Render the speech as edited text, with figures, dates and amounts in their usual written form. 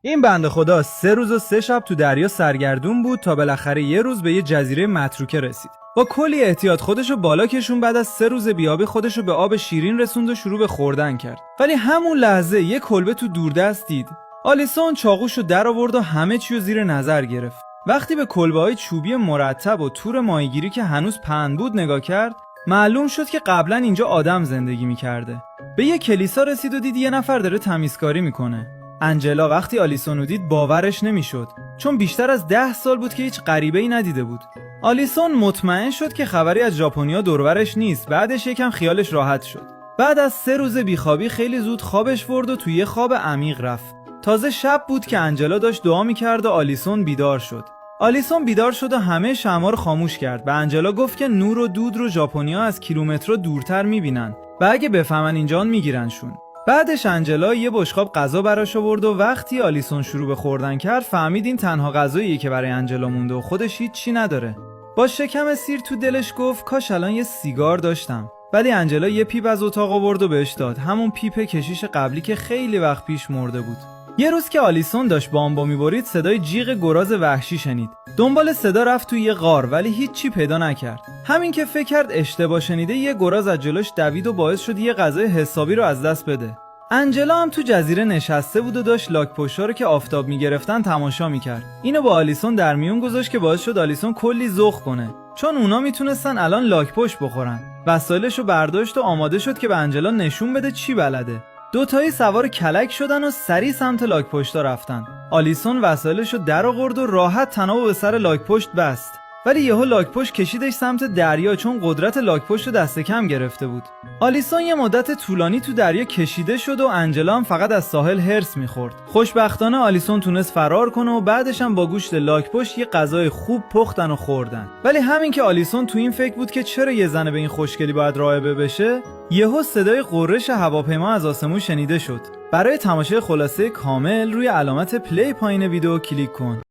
این بنده خدا 3 روز و 3 شب تو دریا سرگردون بود تا بالاخره یه روز به یه جزیره متروکه رسید. با کلی احتیاط خودشو بالا کشون، بعد از 3 روز بیابی خودشو به آب شیرین رسوند و شروع به خوردن کرد. ولی همون لحظه یه کلبه تو دوردست دید. آلیسون چاقوشو در آورد و همه چیو زیر نظر گرفت. وقتی به کلبه‌های چوبی مرتب و تور ماهیگیری که هنوز پهن بود نگاه کرد، معلوم شد که قبلا اینجا آدم زندگی می‌کرده. به یه کلیسا رسید و دید یه نفر داره تمیزکاری میکنه. انجلا وقتی آلیسون رو دید باورش نمیشد، چون بیشتر از 10 سال بود که هیچ غریبه‌ای ندیده بود. آلیسون مطمئن شد که خبری از ژاپنیا دور و برش نیست. بعدش یکم خیالش راحت شد. بعد از 3 روز بیخوابی خیلی زود خوابش برد و توی یه خواب عمیق رفت. تازه شب بود که انجلا داشت دعا می‌کرد و آلیسون بیدار شد. آلیسون بیدار شد و همه شمع‌ها رو خاموش کرد. به انجلا گفت که نور و دود رو ژاپنیا از کیلومترها دورتر می‌بینن و اگه بفهمن اینجان میگیرنشون. بعدش انجلا یه بشقاب غذا براش آورد و وقتی آلیسون شروع به خوردن کرد فهمید این تنها غذاییه که برای انجلا مونده و خودش هیچی نداره. با شکم سیر تو دلش گفت کاش الان یه سیگار داشتم. ولی انجلا یه پیپ از اتاق آورد و بهش داد، همون پیپ کشیش قبلی که خیلی وقت پیش مرده بود. یه روز که آلیسون داشت بامبا می‌برید صدای جیغ گراز وحشی شنید. دنبال صدا رفت توی یه غار ولی هیچی پیدا نکرد. همین که فکر کرد اشتباه شنیده یه گراز از جلوش دوید و باعث شد یه غذای حسابی رو از دست بده. انجلا هم تو جزیره نشسته بود و داشت لاک‌پشت‌ها رو که آفتاب می‌گرفتن تماشا می‌کرد. اینو با آلیسون در میون گذاشت که باعث شد آلیسون کلی ذوق کنه، چون اونا میتونستن الان لاک‌پشت بخورن. وسایلشو برداشت و آماده شد که به انجلا نشون بده چی بلده. دوتایی سوار کلک شدن و سریع سمت لاک‌پشت‌ها رفتن. آلیسون وسایلشو در آورد و راحت تنابو به سر لاک‌پشت بست. ولی یهو لاک‌پشت کشیدش سمت دریا، چون قدرت لاک‌پشت رو دست کم گرفته بود. آلیسون یه مدت طولانی تو دریا کشیده شد و انجلا هم فقط از ساحل هرس می‌خورد. خوشبختانه آلیسون تونست فرار کنه و بعدش هم با گوشت لاک‌پشت یه غذای خوب پختن و خوردن. ولی همین که آلیسون تو این فکر بود که چرا یه زن به این خوشگلی باید راهبه بشه، یهو صدای غرش هواپیما از آسمون شنیده شد. برای تماشای خلاصه کامل روی علامت پلی پایین ویدیو کلیک کن.